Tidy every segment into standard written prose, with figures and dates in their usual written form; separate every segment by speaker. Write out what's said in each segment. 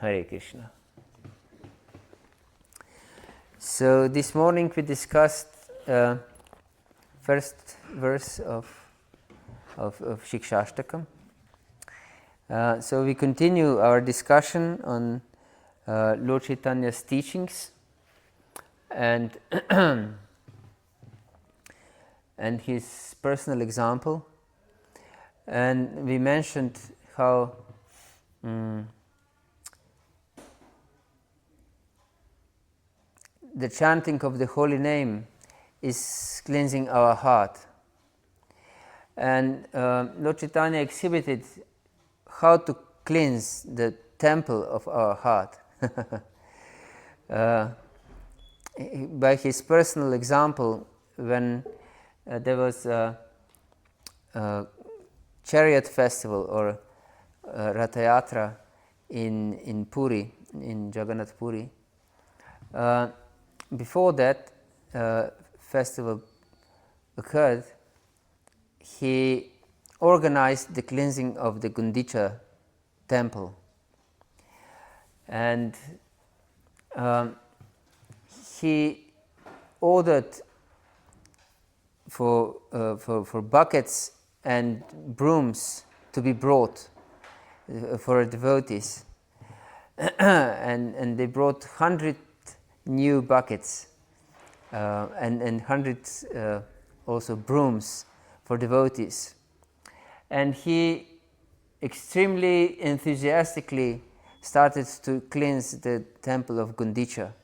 Speaker 1: Hare Krishna. So this morning we discussed first verse of Śrī Śikṣāṣṭaka. So we continue our discussion on Lord Chaitanya's teachings and and his personal example. And we mentioned how the chanting of the holy name is cleansing our heart. And Lord Chaitanya exhibited how to cleanse the temple of our heart by his personal example. When there was a chariot festival or Ratayatra in Puri, in Jagannath Puri. Before that festival occurred, he organized the cleansing of the Gundicha temple, and he ordered for buckets and brooms to be brought for devotees, and they brought 100 new buckets and 100 also brooms for devotees. And he extremely enthusiastically started to cleanse the temple of Gundicha,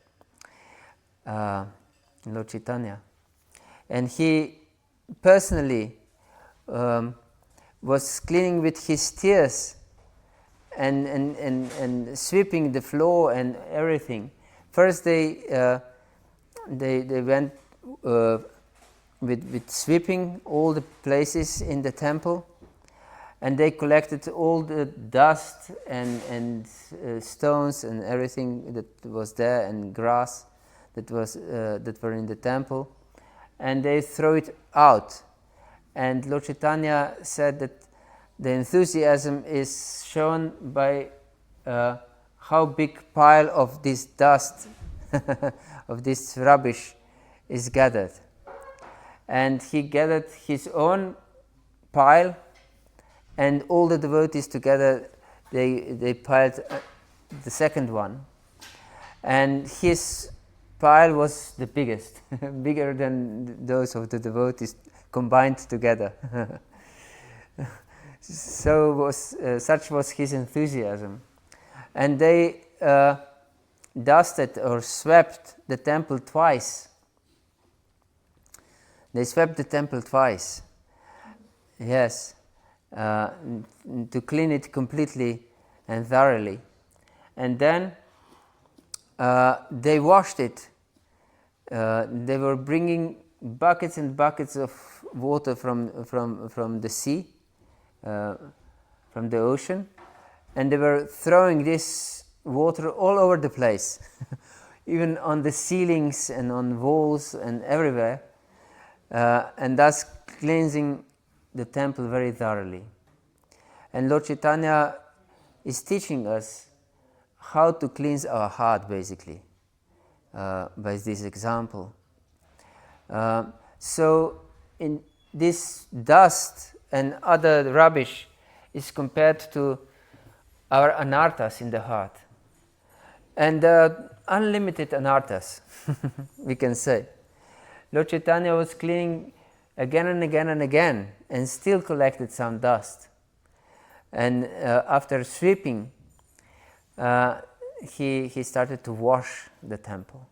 Speaker 1: Lord Chaitanya. And he personally was cleaning with his tears and sweeping the floor and everything. First they went with sweeping all the places in the temple, and they collected all the dust and stones and everything that was there, and grass that were in the temple, and they throw it out. And Lord Chaitanya said that the enthusiasm is shown by how big pile of this dust of this rubbish is gathered. And he gathered his own pile, and all the devotees together they piled the second one, and his pile was the biggest, bigger than those of the devotees combined together. Such was his enthusiasm. And they dusted or swept the temple twice. They swept the temple twice, yes, to clean it completely and thoroughly. And then they washed it. They were bringing buckets and buckets of water from the sea, from the ocean, and they were throwing this water all over the place, even on the ceilings and on walls and everywhere, and thus cleansing the temple very thoroughly. And Lord Chaitanya is teaching us how to cleanse our heart, basically, by this example. So in this dust and other rubbish is compared to our anarthas in the heart. And unlimited anarthas, we can say. Lord Chaitanya was cleaning again and again and again, and still collected some dust. And after sweeping, he started to wash the temple.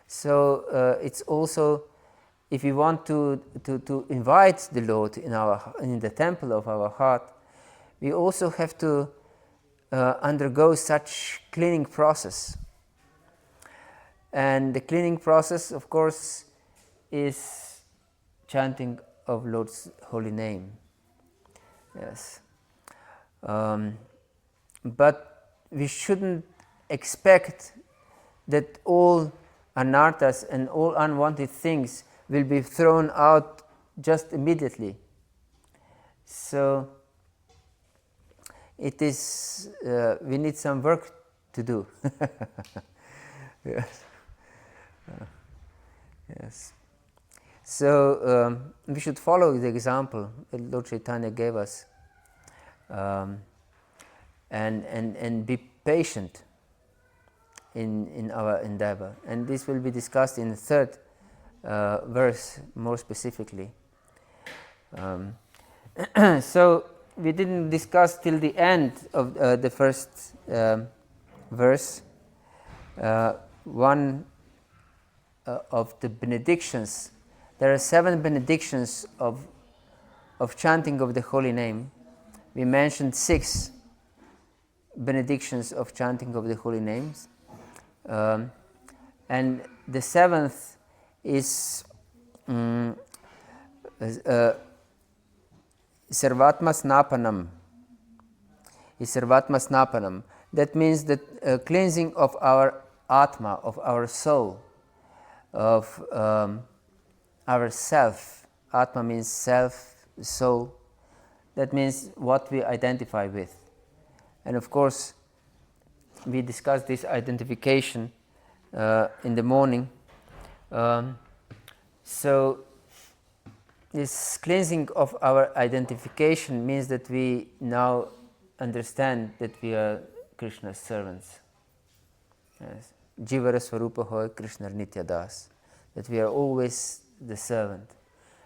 Speaker 1: So it's also, if we want to invite the Lord in the temple of our heart, we also have to undergo such cleaning process. And the cleaning process, of course, is chanting of Lord's holy name. Yes. But we shouldn't expect that all anarthas and all unwanted things will be thrown out just immediately. So it is we need some work to do. Yes. Yes. So we should follow the example that Lord Chaitanya gave us, and be patient in our endeavor. And this will be discussed in the third verse more specifically. So we didn't discuss till the end of the first verse one of the benedictions. There are 7 benedictions of chanting of the holy name. We mentioned 6 benedictions of chanting of the holy names, and the 7th is Sarvatma Snapanam. That means the cleansing of our Atma, of our soul, of our self. Atma means self, soul. That means what we identify with. And of course, we discussed this identification in the morning. So this cleansing of our identification means that we now understand that we are Krishna's servants. Yes. Jivara Swarupa Hoy Krishna Nitya Das. That we are always the servant.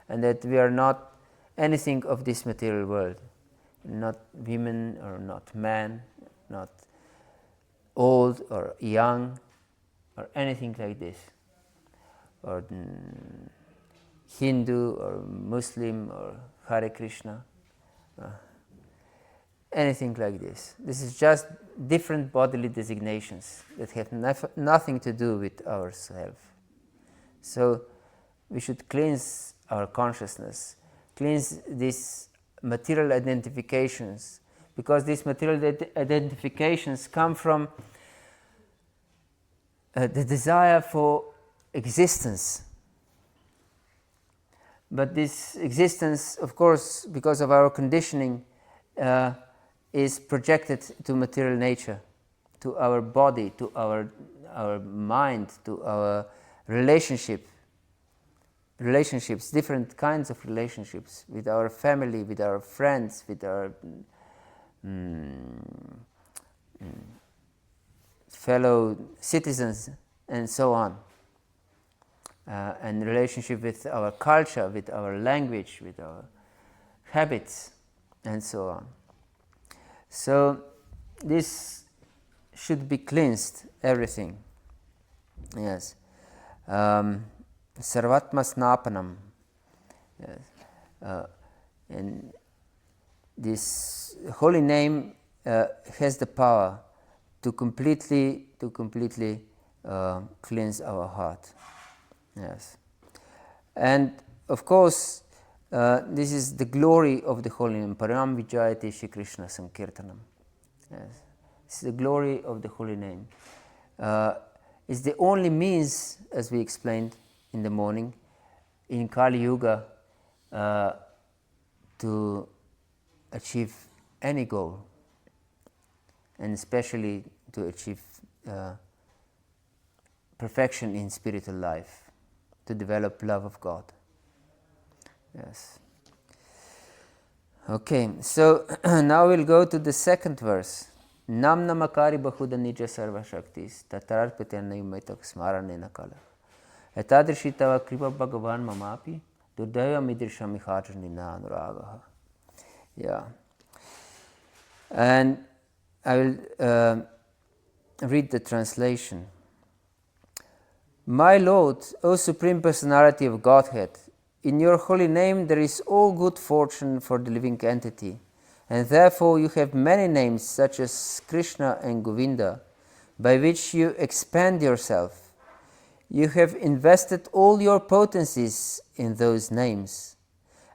Speaker 1: And that we are not anything of this material world. Not women or not men, not old or young or anything like this. Or Hindu or Muslim or Hare Krishna. Anything like this. This is just different bodily designations that have nothing to do with ourselves. So we should cleanse our consciousness, cleanse these material identifications, because these material identifications come from the desire for existence. But this existence, of course, because of our conditioning, is projected to material nature, to our body, to our mind, to our relationships, different kinds of relationships with our family, with our friends, with our fellow citizens, and so on. And relationship with our culture, with our language, with our habits, and so on. So this should be cleansed, everything. Yes. Sarvatma Snapanam. Yes. And this holy name has the power to completely cleanse our heart. Yes. And of course, this is the glory of the holy name. Param Vijayate Shri Krishna Sankirtanam. Yes. It's the glory of the holy name. It's the only means, as we explained in the morning, in Kali Yuga, to achieve any goal, and especially to achieve perfection in spiritual life, to develop love of God. Yes. Okay, so now we'll go to the second verse. Nam namakari bahuda nija sarva shaktis tatarpate nayumetak smaranena kala. Etadrishi tava kripa bhagavan mamapi durdaya midrisha mihajanina anuragaha. Yeah. And I will read the translation. My Lord, O Supreme Personality of Godhead, in your holy name there is all good fortune for the living entity, and therefore you have many names such as Krishna and Govinda, by which you expand yourself. You have invested all your potencies in those names,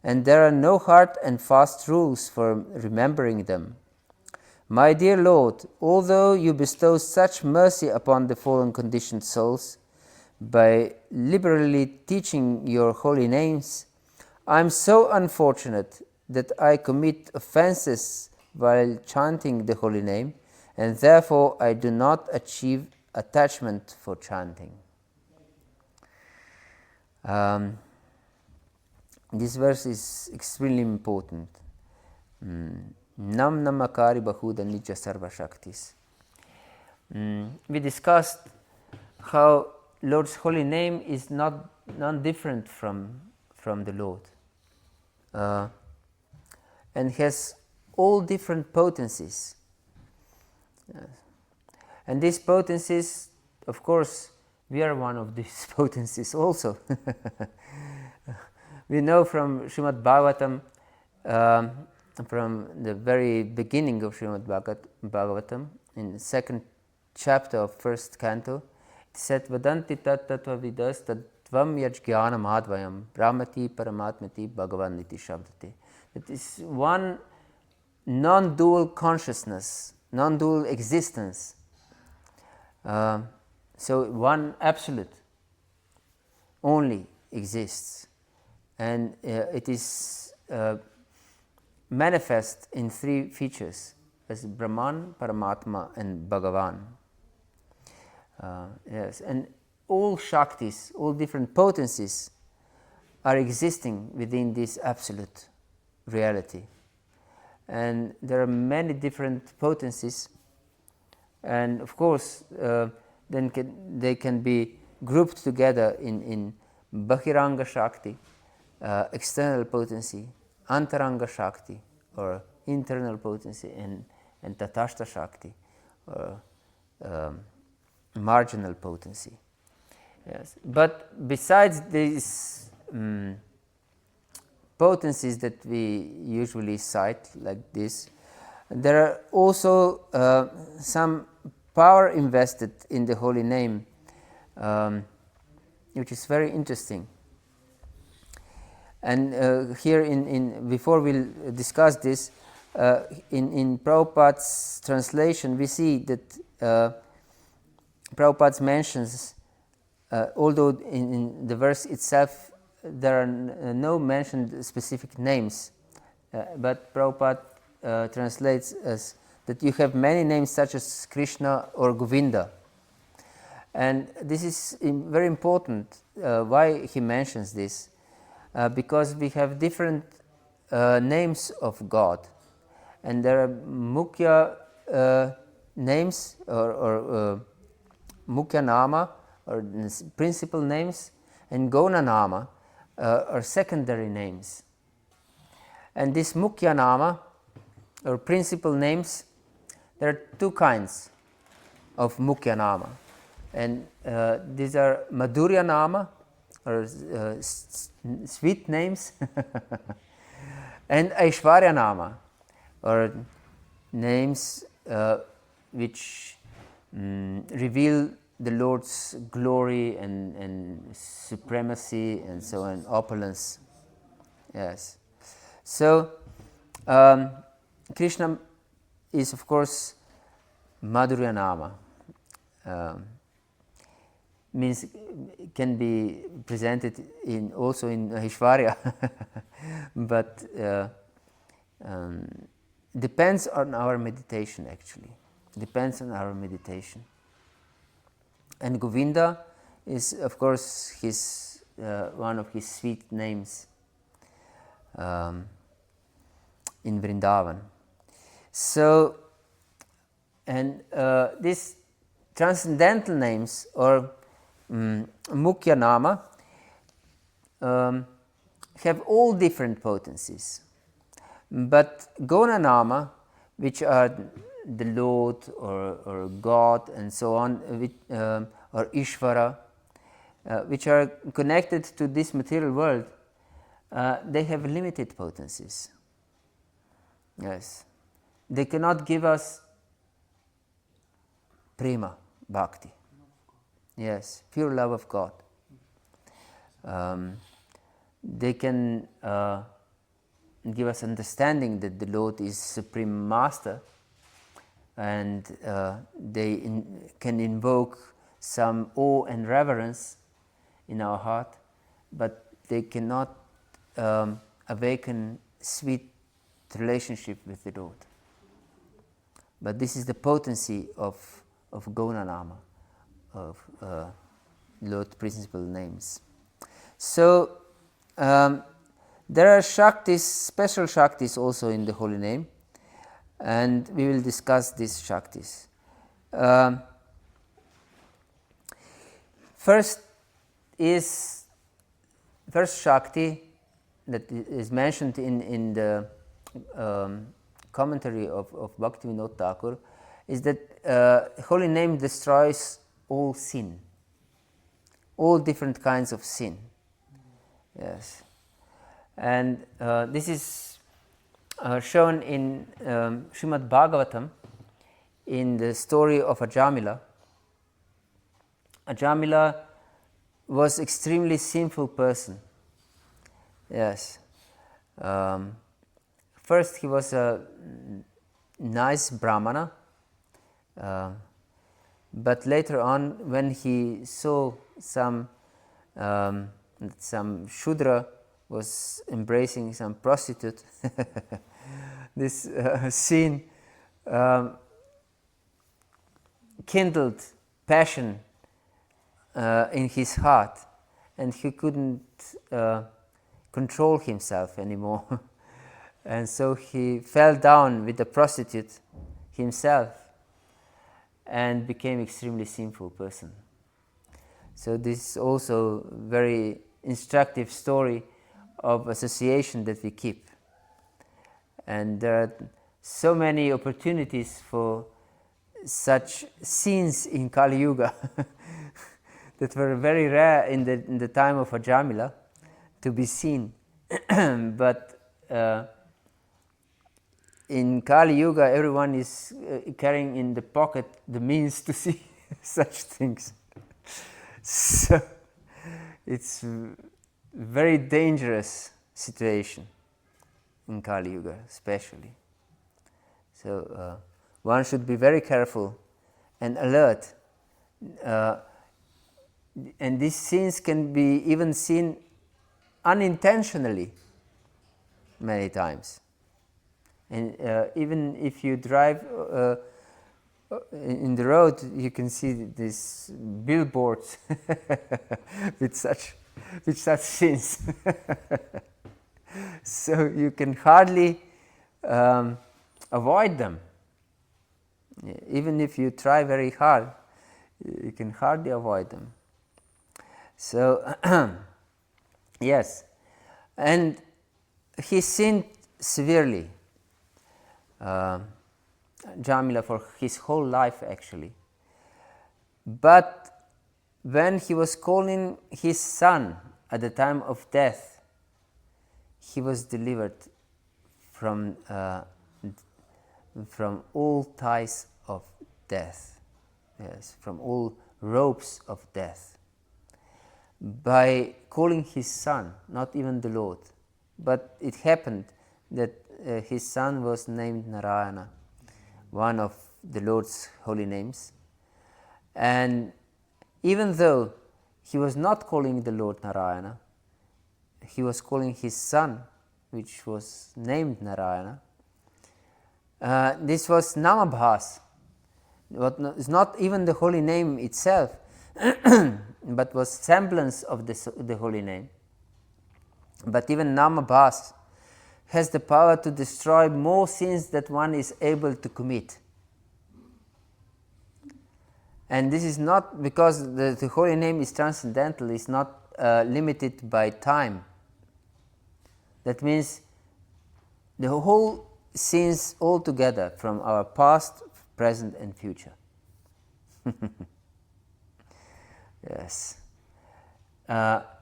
Speaker 1: and there are no hard and fast rules for remembering them. My dear Lord, although you bestow such mercy upon the fallen conditioned souls, by liberally teaching your holy names, I am so unfortunate that I commit offenses while chanting the holy name, and therefore I do not achieve attachment for chanting. This verse is extremely important. Nam namakari bahuda nija sarva shaktis. We discussed how Lord's holy name is not different from the Lord, and has all different potencies. And these potencies, of course, we are one of these potencies also. We know from Srimad Bhagavatam, from the very beginning of Srimad Bhagavatam, in the second chapter of first canto, it said, Vadanti tat tattva vidas tattvam yajnanam advayam brahmati paramatmati bhagavan iti shabdati. That is one non-dual consciousness, non-dual existence. So one absolute only exists, and it is manifest in three features as Brahman, Paramatma, and Bhagavan. Yes, and all Shaktis, all different potencies are existing within this absolute reality. And there are many different potencies, and of course then they can be grouped together in Bahiranga Shakti, external potency, Antaranga Shakti, or internal potency, and Tatashta Shakti, or marginal potency. Yes. But besides these potencies that we usually cite like this, there are also some power invested in the holy name, which is very interesting. And here, before we'll discuss this, in Prabhupada's translation, we see that Prabhupada mentions, although in the verse itself there are no mentioned specific names, but Prabhupada translates as that you have many names such as Krishna or Govinda. And this is very important. Why he mentions this? Because we have different names of God, and there are Mukhya names or Mukhya Nama, or principal names, and Gona Nama are secondary names. And this Mukhya Nama, or principal names, there are two kinds of Mukhya Nama. And these are Madhurya Nama, or sweet names, and Aishwarya Nama, or names which reveal the Lord's glory and supremacy and so on, opulence. Yes. So Krishna is, of course, Madhurya Nama. Means can be presented also in Aishwarya, but depends on our meditation, actually. Depends on our meditation. And Govinda is, of course, his one of his sweet names in Vrindavan. So, and these transcendental names, or Mukhya Nama, have all different potencies. But Gona Nama, which are the Lord or God and so on, or Ishvara, which are connected to this material world, they have limited potencies. Yes. They cannot give us prema, bhakti. Yes, pure love of God. They can give us understanding that the Lord is Supreme Master, and they can invoke some awe and reverence in our heart, but they cannot awaken sweet relationship with the Lord. But this is the potency of Gaunanama, of Lord Principal Names. So there are Shaktis, special Shaktis also in the holy name, and we will discuss these Shaktis. First Shakti that is mentioned in the commentary of Bhaktivinoda Thakur is that holy name destroys all sin, all different kinds of sin. Yes, and this is shown in Srimad Bhagavatam in the story of Ajamila. Ajamila was extremely sinful person. Yes. First he was a nice Brahmana, but later on when he saw some Shudra was embracing some prostitute, this scene kindled passion in his heart, and he couldn't control himself anymore. And so he fell down with the prostitute himself and became extremely sinful person. So this is also very instructive story of association that we keep. And there are so many opportunities for such scenes in Kali Yuga that were very rare in the time of Ajamila to be seen. But in Kali Yuga, everyone is carrying in the pocket the means to see such things. So it's very dangerous situation in Kali Yuga, especially. So one should be very careful and alert. And these scenes can be even seen unintentionally many times. And even if you drive in the road, you can see these billboards with such scenes. So you can hardly avoid them. Even if you try very hard, you can hardly avoid them. So yes, and he sinned severely. Jamila for his whole life actually. But when he was calling his son at the time of death, he was delivered from all ties of death, yes, from all ropes of death, by calling his son, not even the Lord. But it happened that his son was named Narayana, one of the Lord's holy names. And even though he was not calling the Lord Narayana, he was calling his son, which was named Narayana. This was Namabhas. It's not even the holy name itself, but was semblance of the holy name. But even Namabhas has the power to destroy more sins that one is able to commit. And this is not because the holy name is transcendental, it's not limited by time. That means the whole sins all together from our past, present and future. Yes.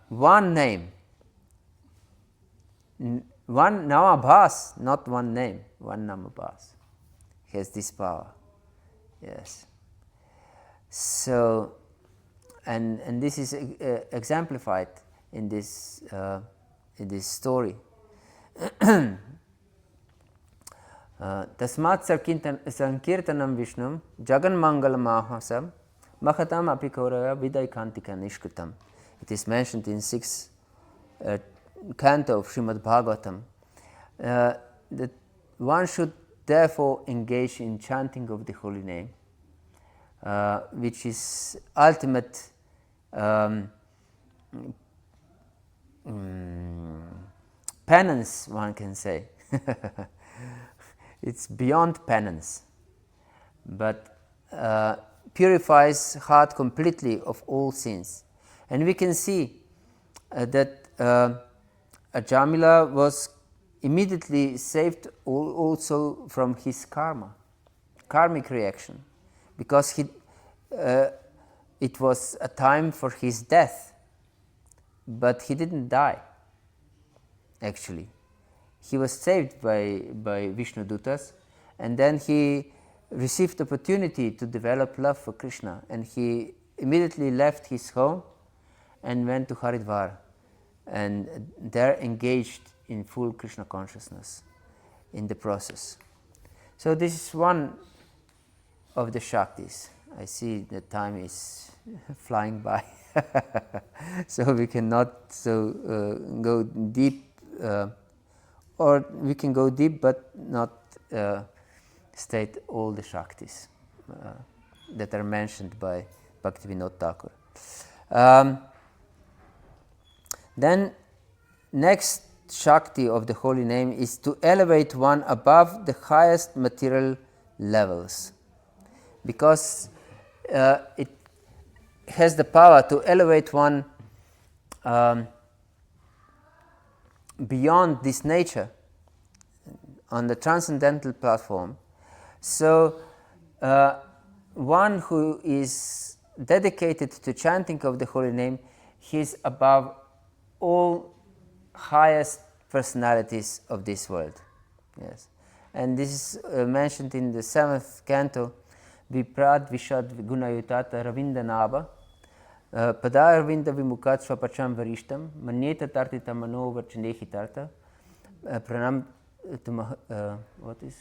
Speaker 1: One name. One Namabhas, not one name, one Namabhas has this power. Yes. So, and this is exemplified in this story. Tasmat sankirtanam Vishnum Jagan Mangalamahasam Mahatam Apikauraya Vidaikantika Nishkritam. It is mentioned in 6th canto of Srimad Bhagavatam that one should therefore engage in chanting of the holy name, which is ultimate penance, one can say. It's beyond penance, but purifies heart completely of all sins. And we can see that Ajamila was immediately saved also from his karmic reaction, because it was a time for his death, but he didn't die. Actually, he was saved by Vishnu Dutas, and then he received opportunity to develop love for Krishna, and he immediately left his home and went to Haridwar, and there engaged in full Krishna consciousness in the process. So this is one of the Shaktis. I see the time is flying by, so we cannot go deep, or we can go deep but not state all the Shaktis that are mentioned by Bhaktivinoda Thakur. Then next Shakti of the holy name is to elevate one above the highest material levels, because it has the power to elevate one beyond this nature on the transcendental platform. So one who is dedicated to chanting of the holy name, he is above all highest personalities of this world. Yes, and this is mentioned in the 7th canto. Viprad Vishad Gunayutata Ravinda Naba Pada Ravinda Vimukat Swapacham Varishtam Manyeta Tartita Mano Varchanehi Tarta Pranam to what is?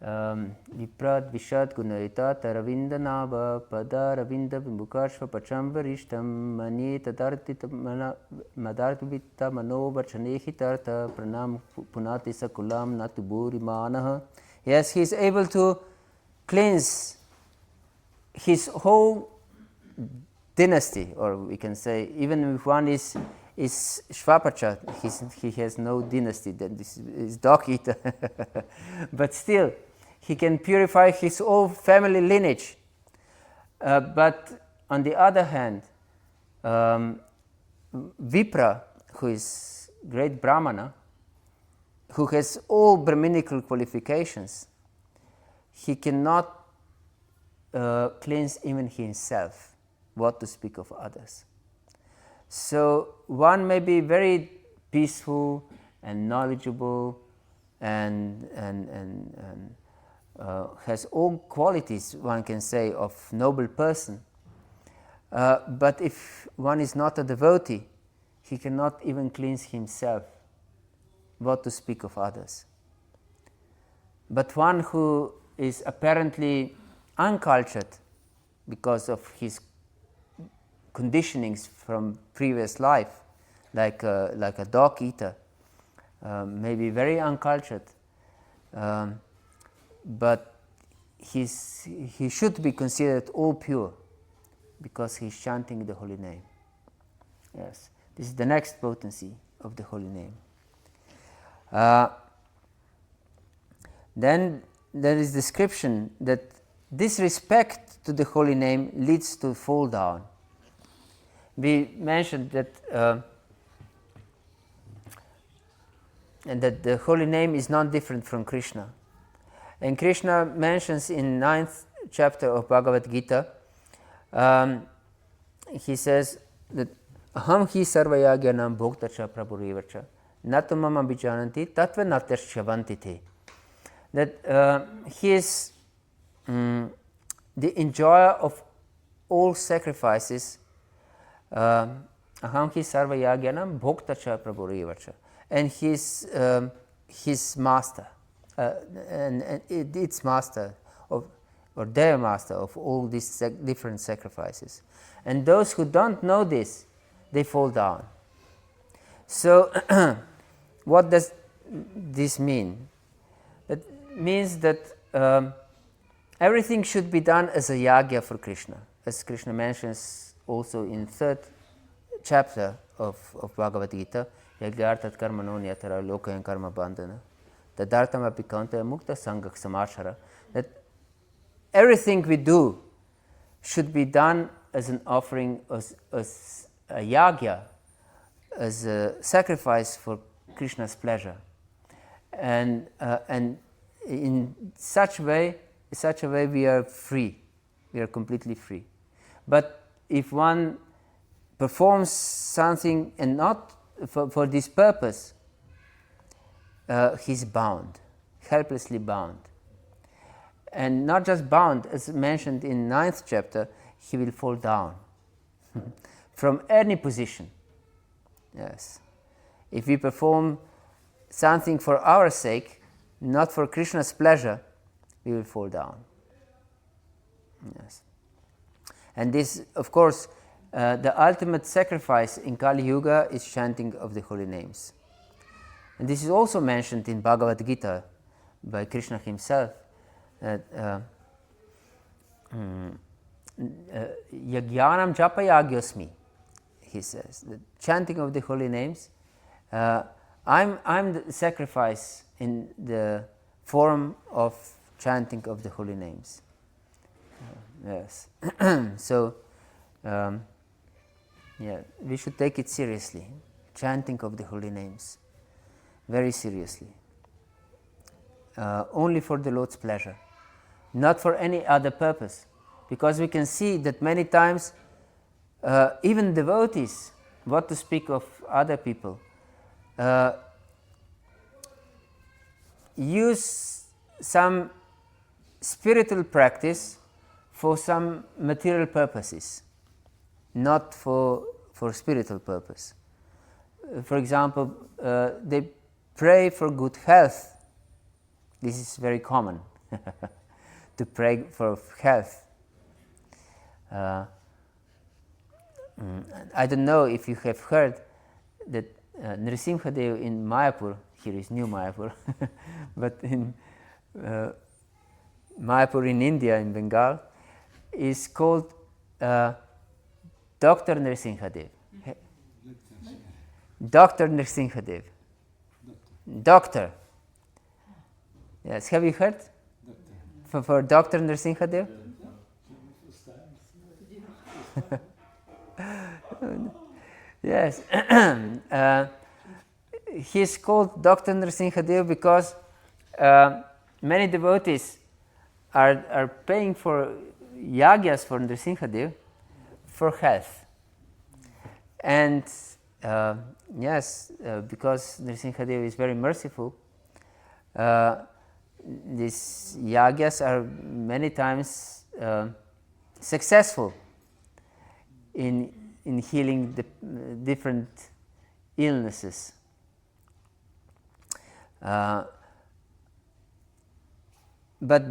Speaker 1: Viprad Vishad Gunayita Taravinda Naba Pada Ravinda Vimbukashva Pacham Varishtam Mani Tadartita Madartavita Mano Varchanehi Tarta Pranam Punati Sakulam Natuburi Manaha. Yes, he is able to cleanse his whole dynasty, or we can say, even if one is Shvapacha, he has no dynasty, then this is dog eater, but still, he can purify his whole family lineage. But on the other hand, Vipra, who is great Brahmana, who has all Brahminical qualifications, he cannot cleanse even himself, what to speak of others. So one may be very peaceful and knowledgeable and has all qualities, one can say, of noble person. But if one is not a devotee, he cannot even cleanse himself, what to speak of others. But one who is apparently uncultured because of his conditionings from previous life, like a dog eater, may be very uncultured, but he should be considered all pure because he is chanting the holy name. Yes, this is the next potency of the holy name. Then there is description that disrespect to the holy name leads to fall down. We mentioned that and that the holy name is not different from Krishna. And Krishna mentions in 9th chapter of Bhagavad-gita, he says that Aham hi sarvayagyanam bhoktacha prabhurevacha natamama vijananti tatva natyashyavanti te. That he is the enjoyer of all sacrifices. Aham hi sarvayagyanam bhoktacha prabhurevacha. And his master, and its master, or their master of all these different sacrifices. And those who don't know this, they fall down. So what does this mean? It means that everything should be done as a yagya for Krishna, as Krishna mentions also in 3rd chapter of Bhagavad-gita, yagyartat karmano niyatara lokayan karma bandhana tadartam api kaunteya mukta sangak samashara, that everything we do should be done as an offering, as a yagya, as a sacrifice for Krishna's pleasure, and in such a way we are free, we are completely free. But if one performs something and not for this purpose, he's bound, helplessly bound. And not just bound, as mentioned in 9th chapter, he will fall down from any position. Yes. If we perform something for our sake, not for Krishna's pleasure, we will fall down. Yes. And this, of course, the ultimate sacrifice in Kali Yuga is chanting of the holy names. And this is also mentioned in Bhagavad-gita by Krishna himself, that Yajnanam japa yagyosmi, he says, the chanting of the holy names, I'm the sacrifice in the form of chanting of the holy names. Yes. So, we should take it seriously, chanting of the holy names, very seriously. Only for the Lord's pleasure, not for any other purpose. Because we can see that many times, even devotees, what to speak of other people, use some spiritual practice for some material purposes, not for spiritual purpose. For example, they pray for good health. This is very common, to pray for health. I don't know if you have heard that Nrsimhadev in Mayapur, here is New Mayapur, but in Mayapur in India, in Bengal, is called Dr. Nrsimhadev. Dr. Nrsimhadev. Doctor. Yes, have you heard? For Dr. Nrsimhadev? Yes. He is called Dr. Nrsimhadev because many devotees are paying for yagyas for Nrsimhadev for health. And because Nrsimhadev is very merciful, these yagyas are many times successful in healing the different illnesses. But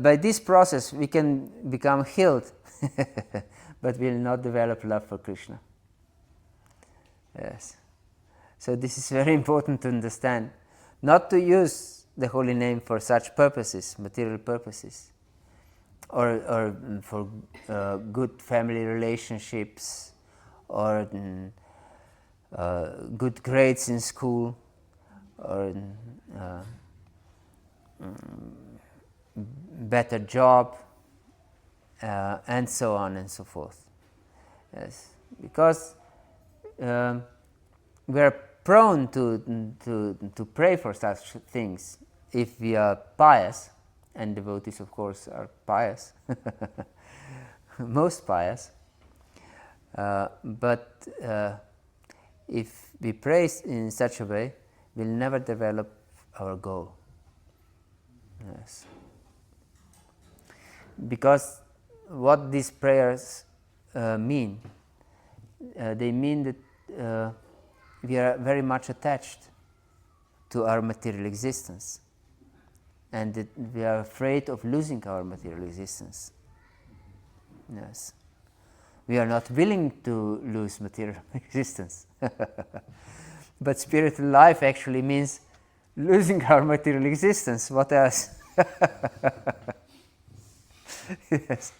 Speaker 1: by this process we can become healed, but we will not develop love for Krishna. Yes. So this is very important to understand. Not to use the holy name for such purposes, material purposes, or for good family relationships, or good grades in school, or better job, and so on and so forth. Yes, because we are prone to pray for such things if we are pious, and devotees, of course, are pious, most pious. But if we pray in such a way, we'll never develop our goal. Yes. Because what these prayers mean, they mean that we are very much attached to our material existence, and that we are afraid of losing our material existence. Yes. We are not willing to lose material existence. But spiritual life actually means losing our material existence. What else? Yes.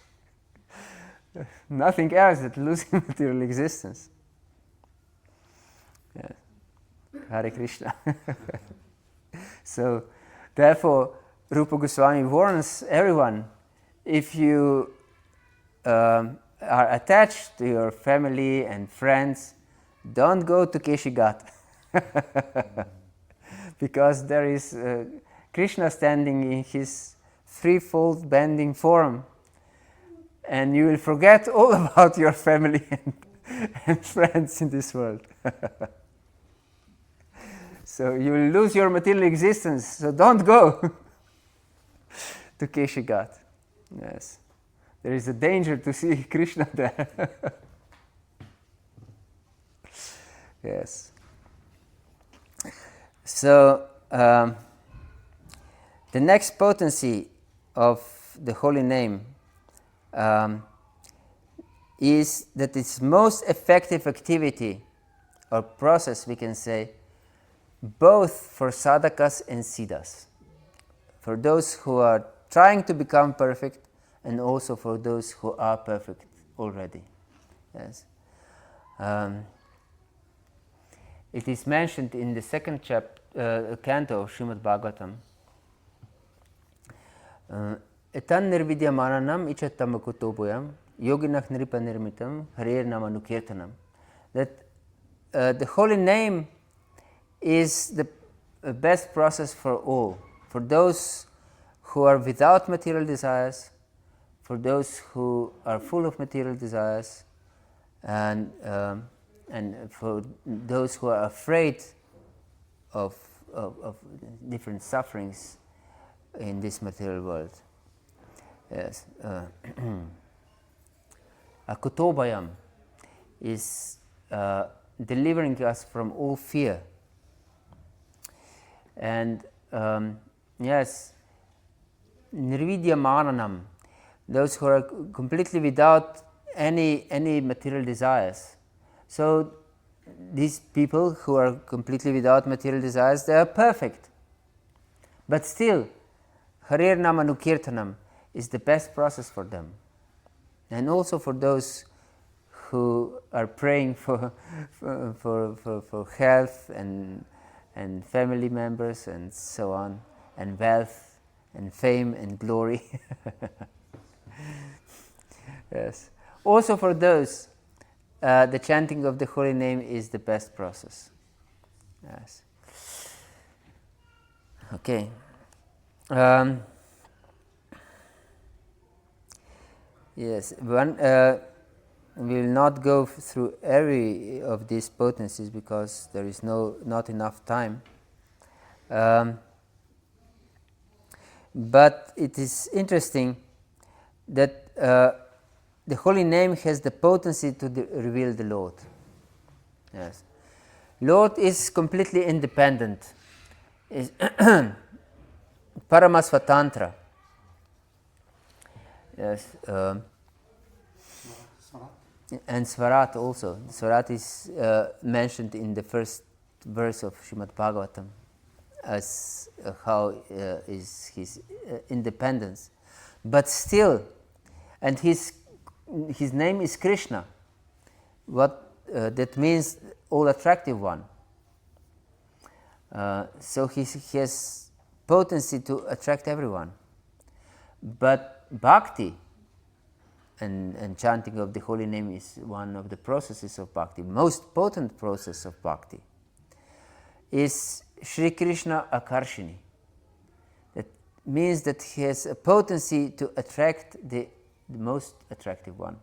Speaker 1: Nothing else but losing material existence. Yes. Hare Krishna. So, therefore, Rupa Goswami warns everyone, if you are attached to your family and friends, don't go to Keshigat. Because there is Krishna standing in his threefold bending form, and you will forget all about your family and friends in this world. So you will lose your material existence, so don't go to Keshigat. Yes. There is a danger to see Krishna there. Yes. So, the next potency of the holy name is that its most effective activity or process, we can say, both for sadhakas and siddhas, for those who are trying to become perfect and also for those who are perfect already. Yes. It is mentioned in the second canto of Srimad Bhagavatam. Etan nirvidyamananam ichattamakutopoyam yoginach nripanirmitam harer namanukirtanam. That the holy name is the best process for all, for those who are without material desires, for those who are full of material desires, and for those who are afraid of different sufferings in this material world. Yes. Akutobhayam is delivering us from all fear. And yes, nirvidyamananam, those who are completely without any material desires. So these people who are completely without material desires, they are perfect. But still, Harer Namanukirtanam is the best process for them. And also for those who are praying for health and family members and so on, and wealth and fame and glory. Yes. Also for those, the chanting of the holy name is the best process. Yes. Okay. Yes. We will not go through every of these potencies because there is not enough time. But it is interesting that the holy name has the potency to reveal the Lord. Yes. Lord is completely independent. Is Paramasvatantra. Yes. And Svarat also. Svarat is mentioned in the first verse of Srimad Bhagavatam as how is his independence. But still, and his name is Krishna. What that means, all attractive one. So he has potency to attract everyone. But bhakti and chanting of the holy name is one of the processes of bhakti. Most potent process of bhakti is Śrī Krishna Akarshini. That means that he has a potency to attract the most attractive one.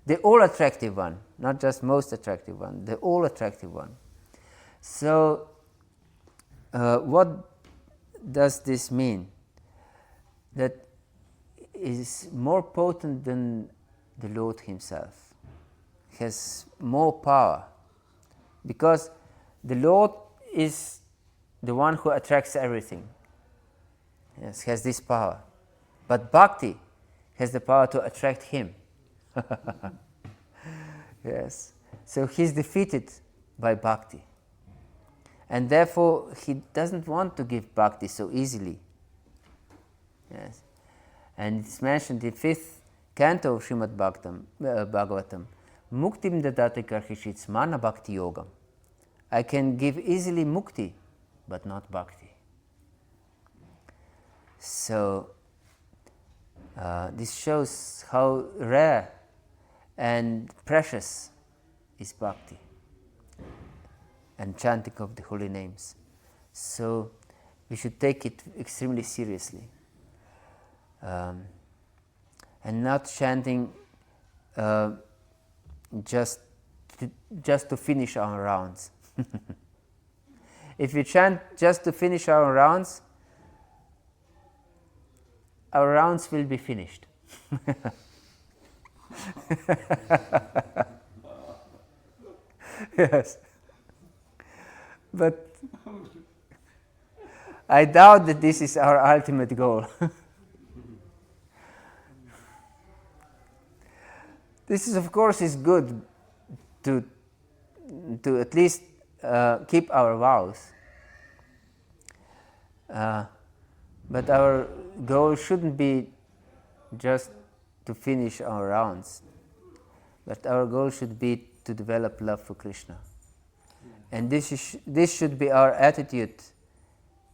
Speaker 1: The all attractive one, not just most attractive one, the all attractive one. So what does this mean? That is more potent than the Lord himself, has more power, because the Lord is the one who attracts everything. Yes, has this power. But bhakti has the power to attract him. Yes. So he's defeated by bhakti. And therefore he doesn't want to give bhakti so easily. Yes. And it's mentioned in 5th canto of Srimad Bhagavatam, Muktim dadate karhishit mana bhakti-yoga. I can give easily mukti, but not bhakti. So this shows how rare and precious is bhakti and chanting of the holy names. So we should take it extremely seriously, and not chanting just to finish our rounds. If we chant just to finish our rounds will be finished. Yes. But I doubt that this is our ultimate goal. This is, of course, is good to at least keep our vows. But our goal shouldn't be just to finish our rounds, but our goal should be to develop love for Krishna. And this should be our attitude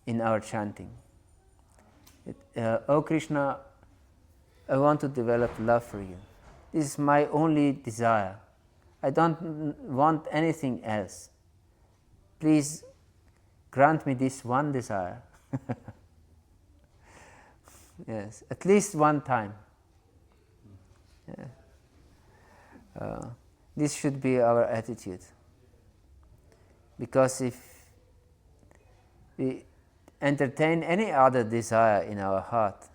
Speaker 1: in our chanting. Oh Krishna, I want to develop love for you. This is my only desire. I don't want anything else. Please grant me this one desire. Yes, at least one time. Yeah. This should be our attitude. Because if we entertain any other desire in our heart,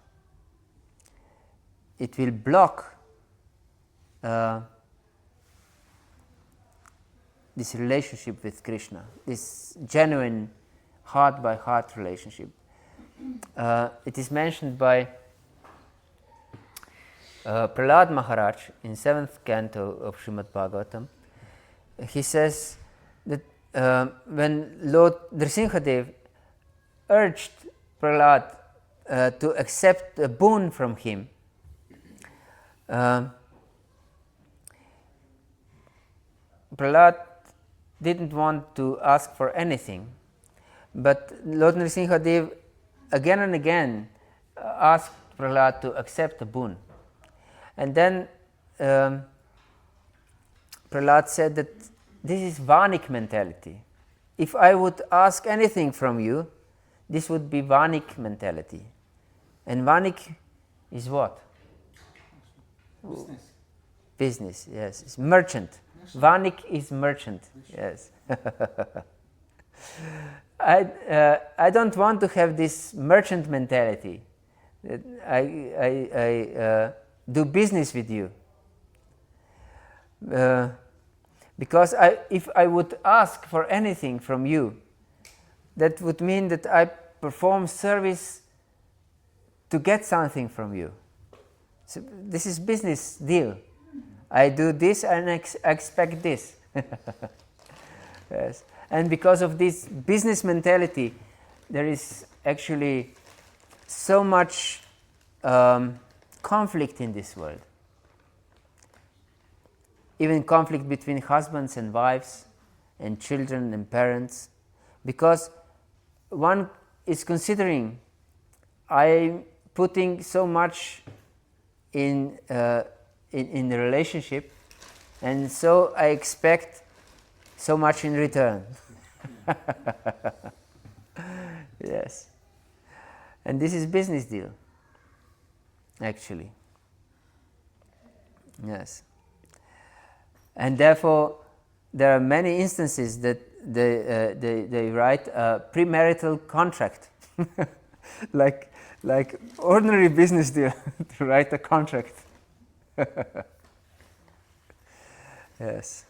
Speaker 1: it will block this relationship with Krishna, this genuine heart-by-heart relationship. It is mentioned by Prahlad Maharaj in 7th canto of Srimad Bhagavatam. He says that when Lord Nrsimhadev urged Prahlad to accept a boon from him, Prahlad didn't want to ask for anything, but Lord Nrsimhadev again and again asked Prahlad to accept a boon. And then Prahlad said that this is Vanik mentality. If I would ask anything from you, this would be Vanik mentality. And Vanik is what?
Speaker 2: Business.
Speaker 1: Business, yes. It's merchant. Vanik is merchant, yes. I don't want to have this merchant mentality. That I do business with you. Because if I would ask for anything from you, that would mean that I perform service to get something from you. So this is business deal. I do this and expect this. Yes. And because of this business mentality, there is actually so much conflict in this world. Even conflict between husbands and wives, and children and parents, because one is considering, I'm putting so much in the relationship, and so I expect so much in return. Yes. And this is business deal, actually. Yes. And therefore, there are many instances that they write a premarital contract, like ordinary business deal, to write a contract. Yes.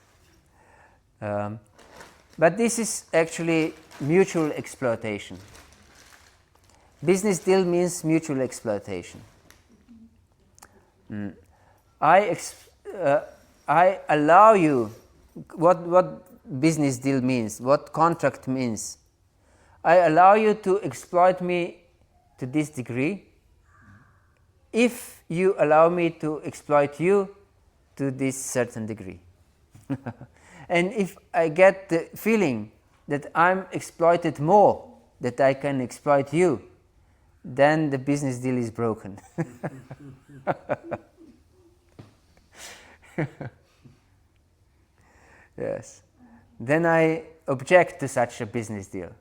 Speaker 1: But this is actually mutual exploitation. Business deal means mutual exploitation. I allow you, what business deal means, what contract means. I allow you to exploit me to this degree if you allow me to exploit you to this certain degree. And if I get the feeling that I'm exploited more, that I can exploit you, then the business deal is broken. Yes. Then I object to such a business deal.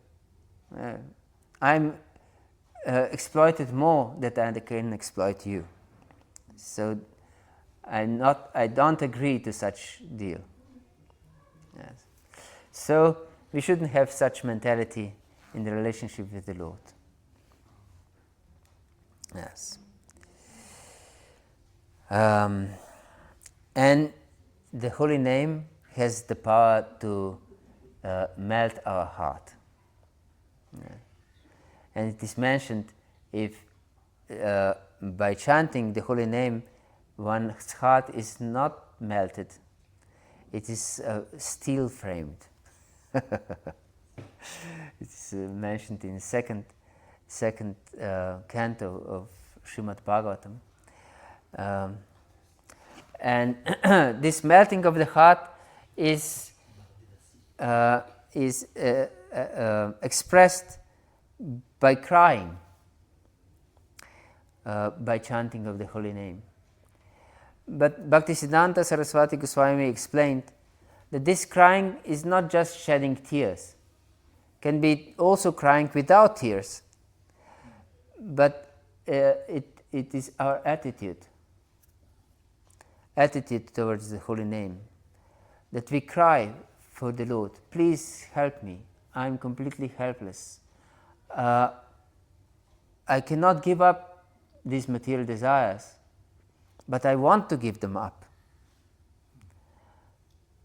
Speaker 1: I'm exploited more than I can exploit you. So I don't agree to such deal. Yes. So we shouldn't have such mentality in the relationship with the Lord. Yes. And the holy name has the power to melt our heart. Yeah. And it is mentioned, if by chanting the holy name one's heart is not melted, it is steel framed. It's mentioned in second canto of Srimad Bhagavatam. And this melting of the heart is expressed by crying, by chanting of the holy name. But Bhaktisiddhanta Saraswati Goswami explained that this crying is not just shedding tears, can be also crying without tears, but it is our attitude towards the holy name, that we cry for the Lord, please help me, I am completely helpless. I cannot give up these material desires, but I want to give them up.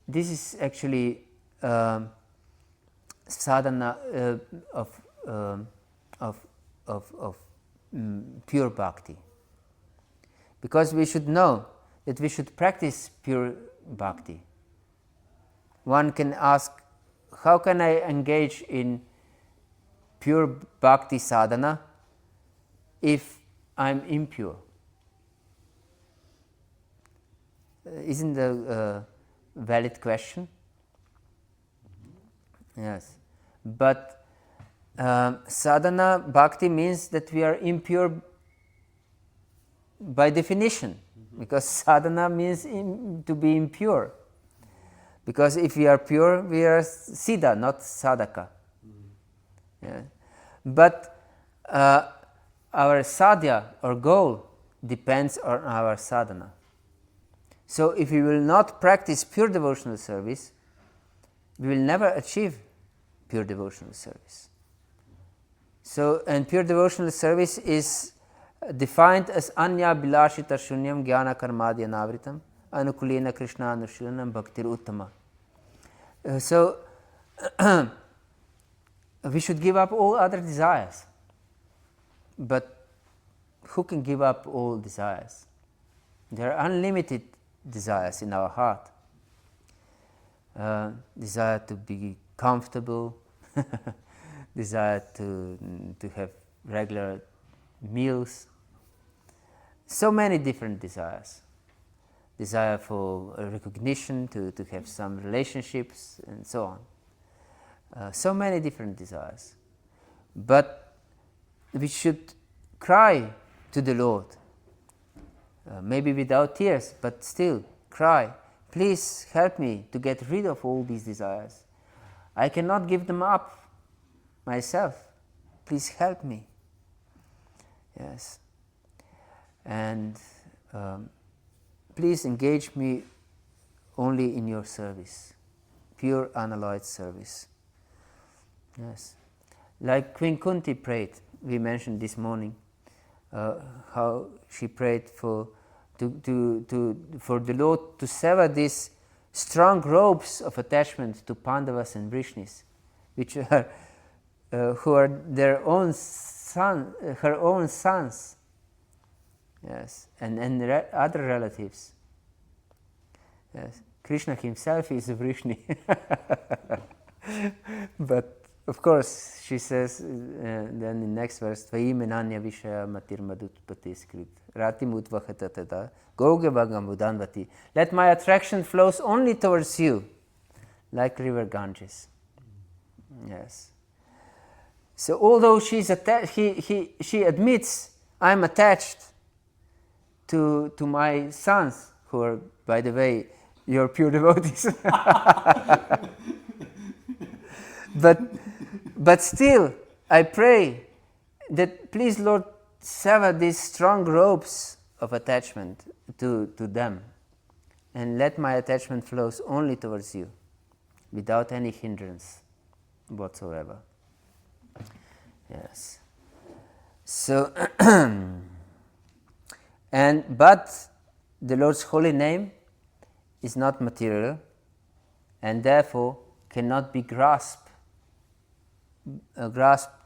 Speaker 1: This is actually sadhana of pure bhakti. Because we should know that we should practice pure bhakti. One can ask, how can I engage in pure bhakti sadhana if I'm impure? Isn't a valid question? Yes. But sadhana bhakti means that we are impure by definition, because sadhana means to be impure. Because if we are pure, we are siddha, not sadhaka. Yeah. But our sadhya or goal depends on our sadhana. So if we will not practice pure devotional service, we will never achieve pure devotional service. So, and pure devotional service is defined as anya bilashita shunyam jnana karmadya navritam anukulena krishna anushilanam bhaktir uttama. So we should give up all other desires. But who can give up all desires? There are unlimited desires in our heart. Desire to be comfortable, desire to have regular meals, so many different desires. Desire for recognition, to have some relationships, and so on. So many different desires. But we should cry to the Lord, maybe without tears, but still cry, please help me to get rid of all these desires. I cannot give them up myself. Please help me. Yes. And please engage me only in your service, pure unalloyed service. Yes. Like Queen Kunti prayed, we mentioned this morning, how she prayed for the Lord to sever these strong ropes of attachment to Pandavas and Vrishnis, which are who are their own her own sons. Yes, and other relatives. Yes, Krishna himself is a Vrishni. But of course, she says then in the next verse, Tvai menanya vishaya matir madutpati skrit ratim utvakhatatata goge bhagam budanvati. Let my attraction flows only towards you, like river Ganges. Yes. So although she's she admits, I'm attached to my sons, who are, by the way, your pure devotees. But still, I pray that please, Lord, sever these strong ropes of attachment to them, and let my attachment flows only towards you, without any hindrance whatsoever. Yes. So, but the Lord's holy name is not material, and therefore cannot be grasped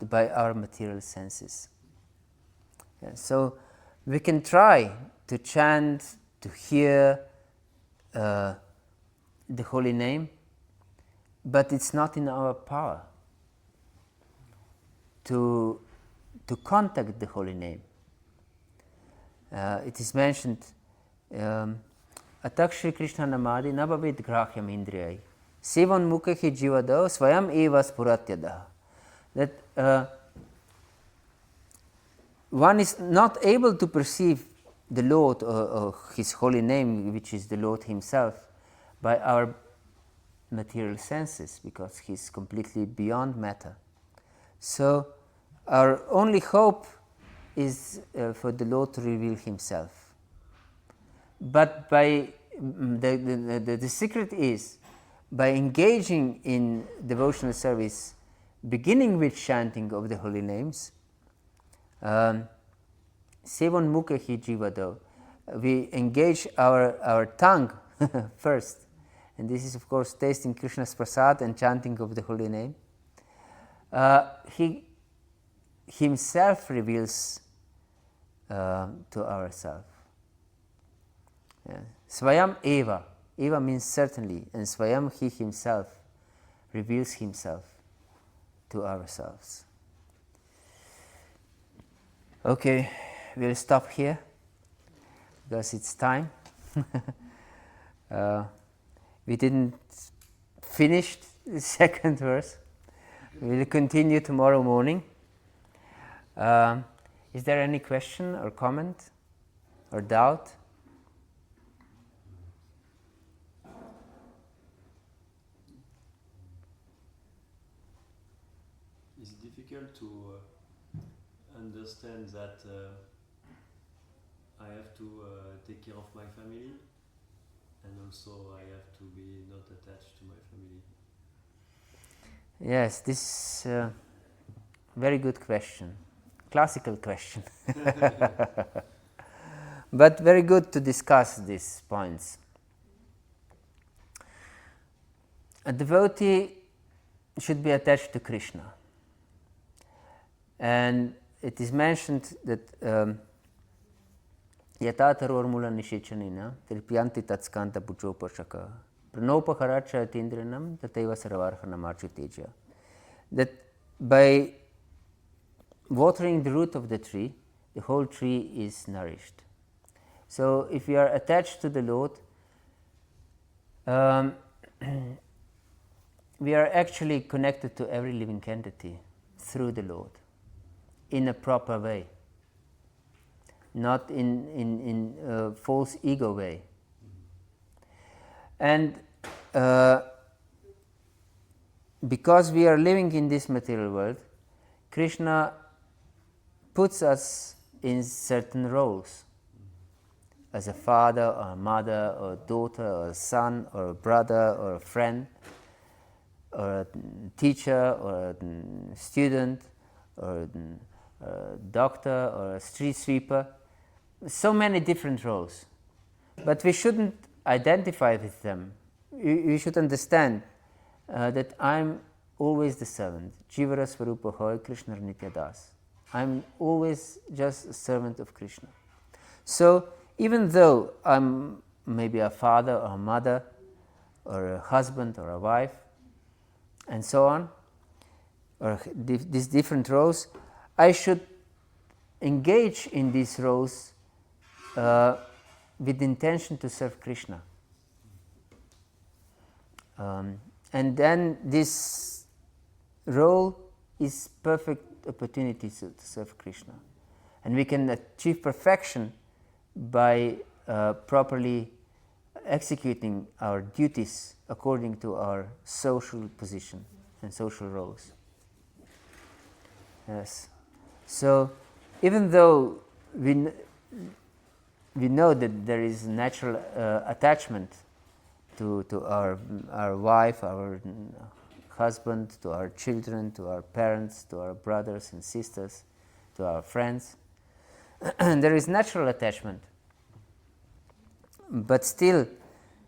Speaker 1: by our material senses. Yeah, so we can try to chant, to hear the holy name, but it's not in our power to contact the holy name. It is mentioned, Atak Śrī Krishna namadi nabhavid grahyam indriyai sivan mukhi jivado swayam eva spuratyadaha. That one is not able to perceive the Lord or His holy name, which is the Lord Himself, by our material senses, because He is completely beyond matter. So our only hope is for the Lord to reveal Himself. But by the secret is, by engaging in devotional service, beginning with chanting of the holy names, Sevan Mukhi Jivado, we engage our tongue first, and this is of course tasting Krishna's prasad and chanting of the holy name. He Himself reveals to ourselves. Yeah. Swayam Eva. Eva means certainly, and Swayam, He Himself reveals Himself to ourselves. Okay, we'll stop here because it's time. We didn't finish the second verse. We'll continue tomorrow morning. Is there any question or comment or doubt?
Speaker 2: It's difficult to understand that I have to take care of my family, and also I have to be not attached to my family.
Speaker 1: Yes, this is a very good question. Classical question. But very good to discuss these points. A devotee should be attached to Krishna. And it is mentioned that Yatataror mula nishichanina tilpyanti tatskanta bujopashaka pranopaharacha tindranam tateva saravarhanam archuteja. That by watering the root of the tree, the whole tree is nourished. So if we are attached to the Lord, we are actually connected to every living entity through the Lord, in a proper way, not in a false ego way. And because we are living in this material world, Krishna puts us in certain roles, as a father or a mother or a daughter or a son or a brother or a friend or a teacher or a student or a doctor or a street sweeper. So many different roles. But we shouldn't identify with them. We should understand that I'm always the servant. Jivara Swarupa Hoy Krishna Nitya Das. I'm always just a servant of Krishna. So even though I'm maybe a father or a mother or a husband or a wife and so on, or these different roles, I should engage in these roles with the intention to serve Krishna. And then this role is perfect opportunity to serve Krishna. And we can achieve perfection by properly executing our duties according to our social position and social roles. Yes. So even though we know that there is natural attachment to our wife, our husband, to our children, to our parents, to our brothers and sisters, to our friends, there is natural attachment. But still,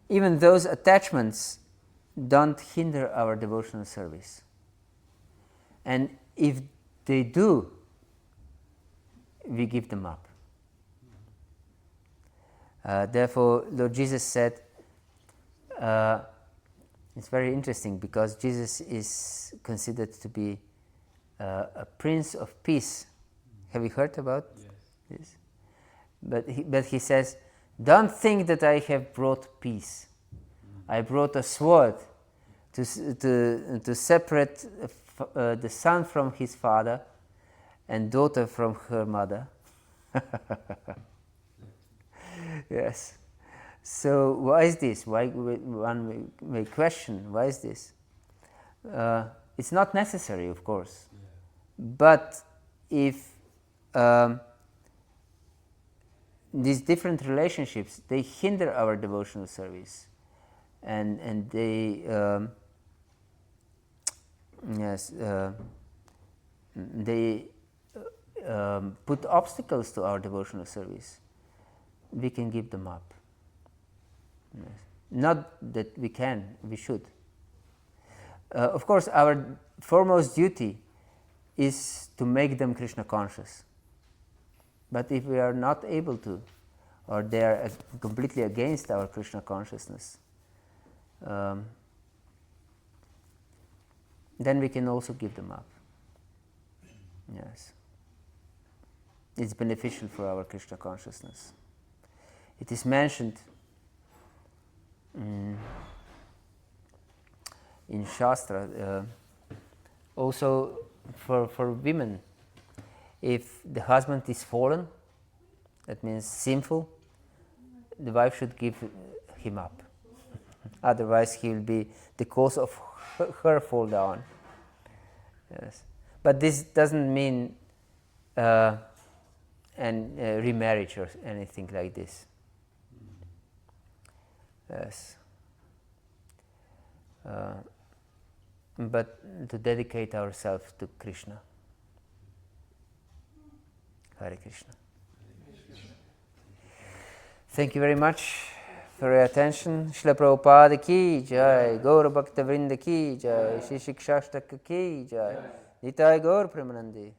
Speaker 1: even those attachments don't hinder our devotional service. And if they do, we give them up. Therefore, Lord Jesus said, it's very interesting because Jesus is considered to be a Prince of Peace. Have you heard about this? But he says, don't think that I have brought peace. I brought a sword to separate the son from his father and daughter from her mother. Yes. So why is this? Why one may question, why is this? It's not necessary, of course. Yeah. But if these different relationships, they hinder our devotional service, and they they put obstacles to our devotional service, we can give them up. Yes. Not that we can, we should. Of course, our foremost duty is to make them Krishna conscious. But if we are not able to, or they are completely against our Krishna consciousness, then we can also give them up. Yes. It's beneficial for our Krishna consciousness. It is mentioned in Shastra, also for women. If the husband is fallen, that means sinful, the wife should give him up. Otherwise he will be the cause of her fall down. Yes. But this doesn't mean remarriage or anything like this. Yes. But to dedicate ourselves to Krishna. Hare Krishna. Thank you very much for your attention. Śrīla Prabhupada ki jai, Gaura Bhakta Vrinda ki jai, Śrī Śikṣāṣṭaka ki jai, Nitai Gaur Premanande.